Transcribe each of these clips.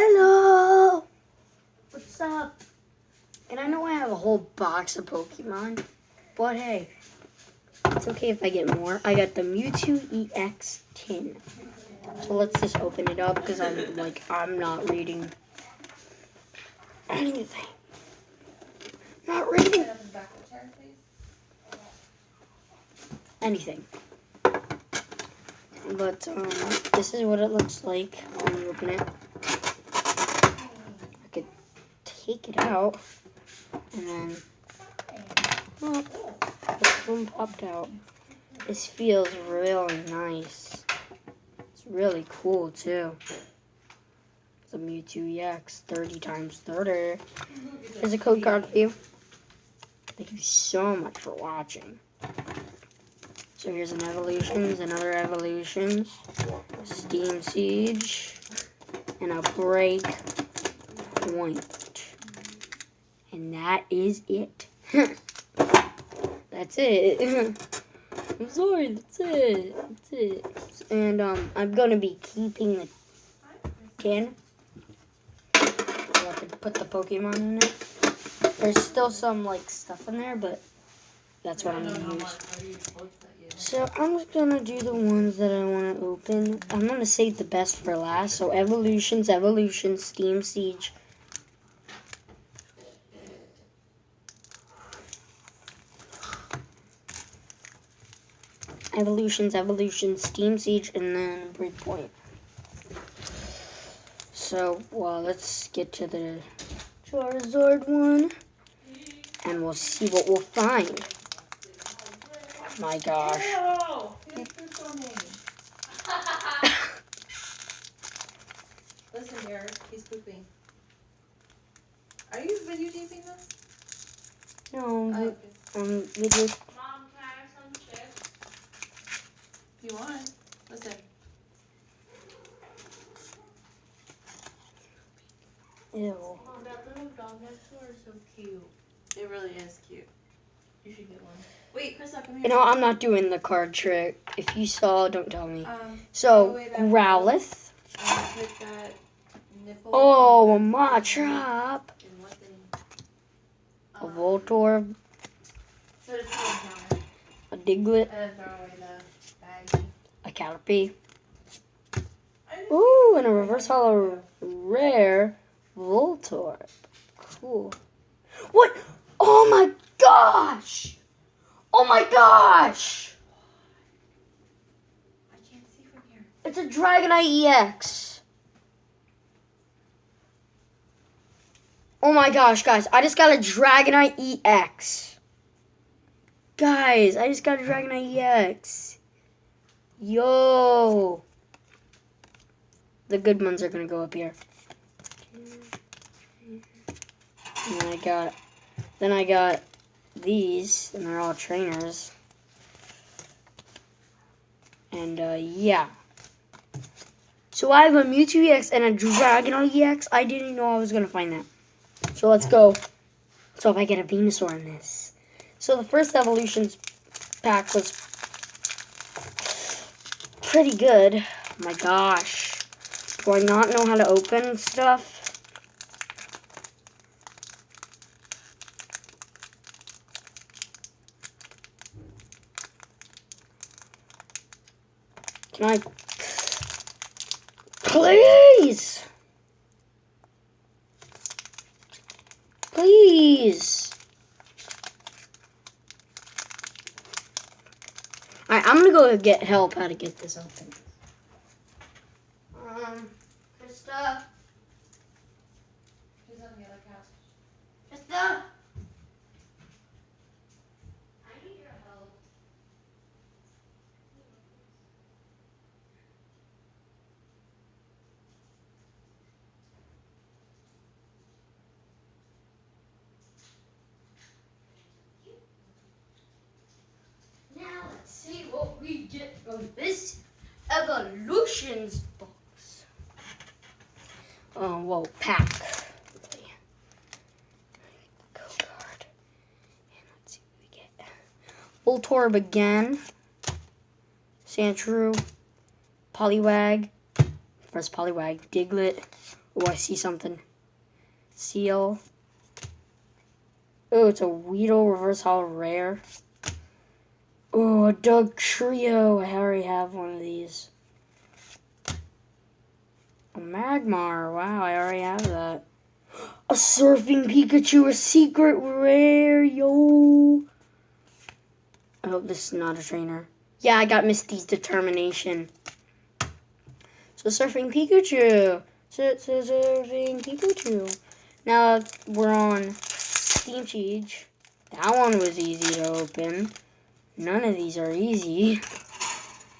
Hello! What's up? And I know I have a whole box of Pokemon, but hey, it's okay if I get more. I got the Mewtwo EX tin. So let's just open it up because I'm not reading anything. Not reading anything. But this is what it looks like when you open it. I could take it out and then this one popped out. This feels really nice. It's really cool too. It's a Mewtwo EX 30 times 30. There's a code card for you. Thank you so much for watching. So here's an evolutions, another evolutions, Steam Siege, and a break point. And that is it. That's it. I'm sorry, that's it. That's it. And I'm gonna be keeping the tin. So I can put the Pokemon in it. There's still some like stuff in there, but that's what I'm gonna use. So I'm just gonna do the ones that I want to open. I'm gonna save the best for last. So evolutions, Steam Siege. Evolutions, Steam Siege, and then Breakpoint. So, well, let's get to the Charizard one, and we'll see what we'll find. My gosh. Ew, he's pooping. Listen here, he's pooping. Are you videotaping this? No, Okay. video. Mom, can I have some chips? If you want. Listen. Ew. Mom, that little dog next door is so cute. It really is cute. You should get one. Wait, Krista, come here. You know, I'm not doing the card trick. If you saw, don't tell me. So, So, Growlithe. Put that nipple. Oh, a Machop. And what A Voltorb. Put it on the counter. A Diglett. And then throw away the bag. A Caterpie. Ooh, and a reverse hollow rare Voltorb. Cool. What? Oh my gosh! Oh my gosh! I can't see from here. It's a Dragonite EX. Oh my gosh, guys. I just got a Dragonite EX. Guys, I just got a Dragonite EX. Yo. The good ones are going to go up here. And then I got these, and they're all trainers. And, yeah. So I have a Mewtwo EX and a Dragonite EX. I didn't know I was going to find that. So let's go. So if I get a Venusaur in this. So the first evolutions pack was pretty good. Oh my gosh. Do I not know how to open stuff? Can I? Please! Please! Alright, I'm gonna go get help how to get this open. Krista? She's on the other couch. Krista? I need your help. Now let's see what we get from this evolutions box. Well, pack. Code card. And let's see what we get. Voltorb again. Sandshrew. Poliwag. First Poliwag. Diglett. Oh, I see something. Seal. Oh, it's a Weedle reverse holo rare. Oh, a Doug Trio. I already have one of these. A Magmar. Wow, I already have that. A Surfing Pikachu, a secret rare, yo. I hope this is not a trainer. Yeah, I got Misty's Determination. So Surfing Pikachu. Surfing Pikachu. Now we're on Steam Siege. That one was easy to open. None of these are easy.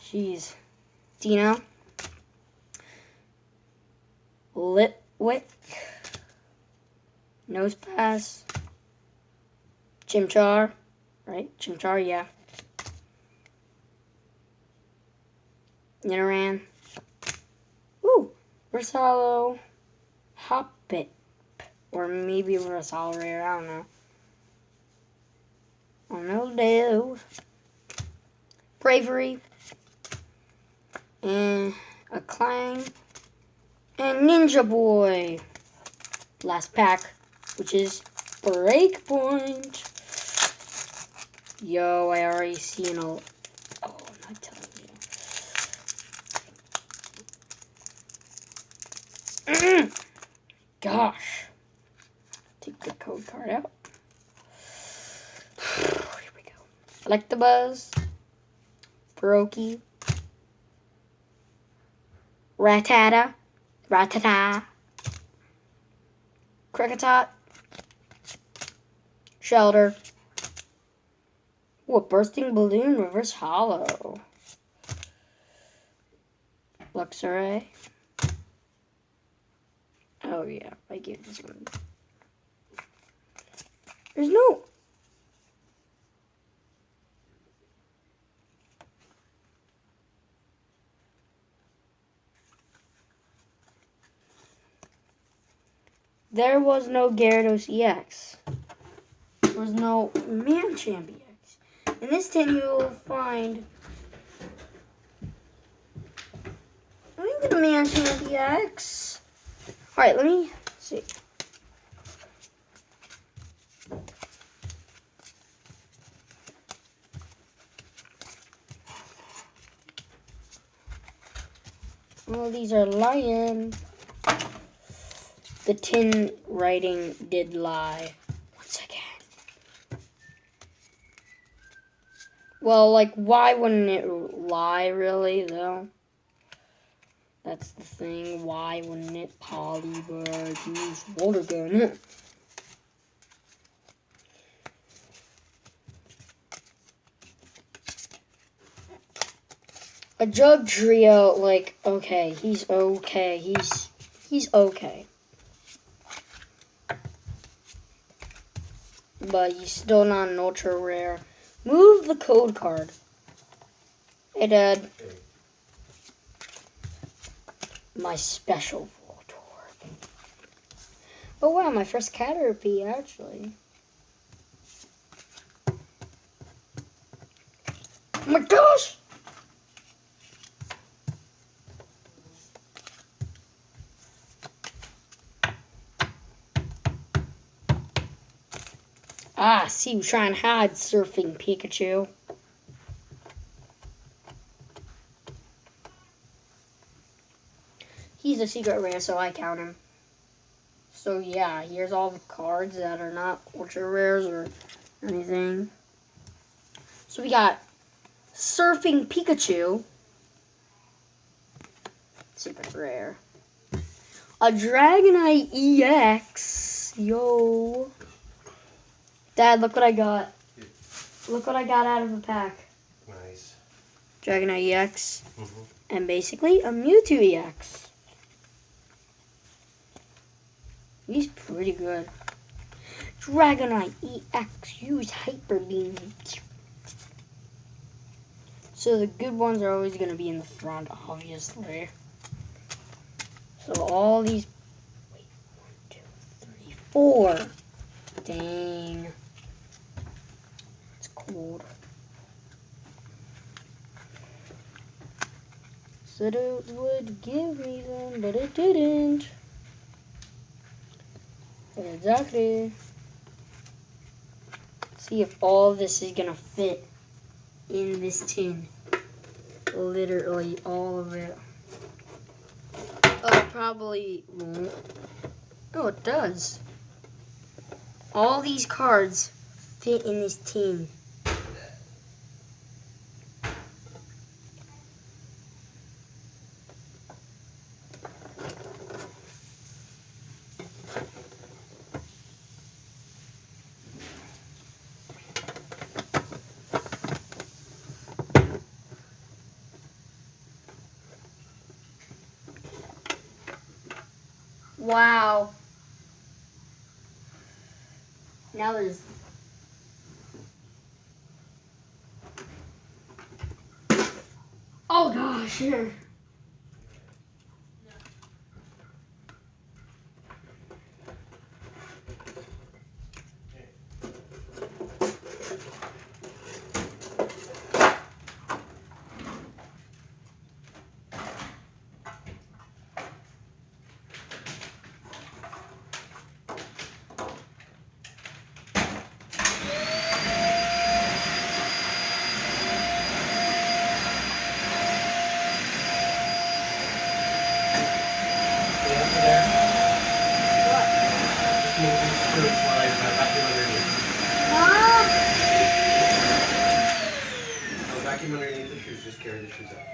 Jeez. Dino. Litwick. Nose Pass. Chimchar. Right? Chimchar, yeah. Nidoran. Ooh. Versalo. Hoppip. Or maybe Versalo Rare. I don't know. I don't know. Bravery. And a Clang. And Ninja Boy. Last pack, which is Breakpoint. Yo, I already see an old. Oh, I'm not telling you. Gosh. Take the code card out. Here we go. Electabuzz. Brokey. Rattata. Kricketot. Shelter. Ooh, a Bursting Balloon reverse holo. Luxray. Oh yeah, I gave this one. There's no. There was no Gyarados EX. There was no Machamp EX. In this tin, you will find. I think the Machamp EX. Alright, let me see. Well, these are lying. The tin writing did lie. Once again. Well, like, why wouldn't it lie, really, though? That's the thing. Why wouldn't it? Polybird, use water gun. A Jug Trio, like, okay, he's okay. He's okay. But he's still not an ultra rare. Move the code card. Hey, Dad. My special Voltorb. Oh wow, my first Caterpie, actually. Oh my gosh! Ah, see you trying to hide, Surfing Pikachu. He's a secret rare, so I count him. So yeah, here's all the cards that are not ultra rares or anything. So we got Surfing Pikachu. Secret rare. A Dragonite EX. Yo. Dad, look what I got. Look what I got out of the pack. Nice. Dragonite EX. And basically a Mewtwo EX. He's pretty good. Dragonite EX. Use Hyper Beam. So the good ones are always going to be in the front, obviously. So all these... Wait, 1, 2, 3, 4. Dang. It's cold. Said it would give me them, but it didn't. Exactly. See if all of this is gonna fit in this tin. Literally all of it. Oh, probably won't. Oh, it does. All these cards fit in this tin. Wow. Now there's... Oh gosh. Vacuum underneath the shoes, just carry the shoes out.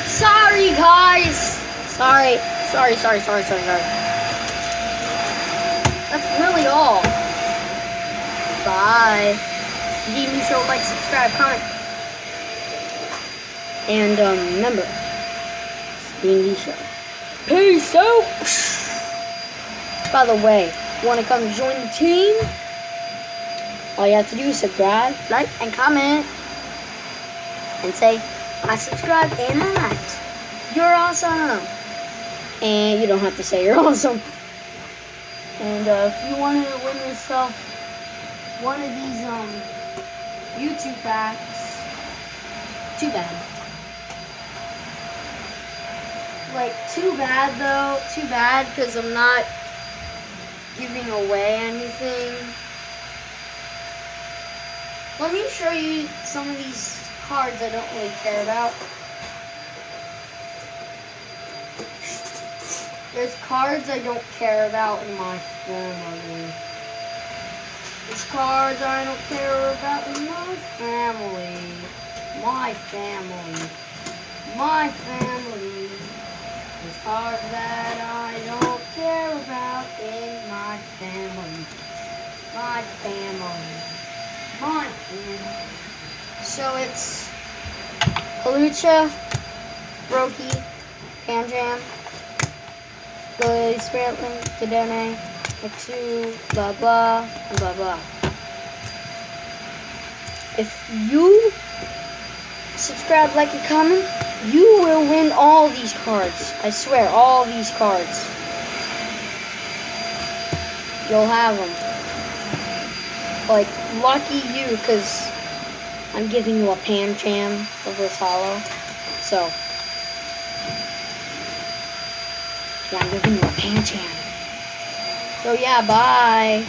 Sorry, guys. Sorry. That's really all. Bye. Give me a show, like, subscribe, comment. And remember, it's the D Show. Peace out. By the way, want to come join the team? All you have to do is subscribe, like, and comment, and say, I subscribe and I liked. You're awesome. And you don't have to say you're awesome. And if you wanted to win yourself one of these YouTube packs, too bad. Like, too bad though. Too bad because I'm not giving away anything. Let me show you some of these cards I don't really care about. There's cards I don't care about in my family. There's cards I don't care about in my family. My family. My family. There's cards that I don't care about in my family. My family. My family. So it's Halucha, Brokey, Panjam, Gully, Spratling, Kadene, Mewtwo, blah blah, and blah blah. If you subscribe, like, and comment, you will win all these cards. I swear, all these cards. You'll have them. Like, lucky you, because I'm giving you a Pancham of this hollow. So, yeah, I'm giving you a Pancham. So, yeah, bye.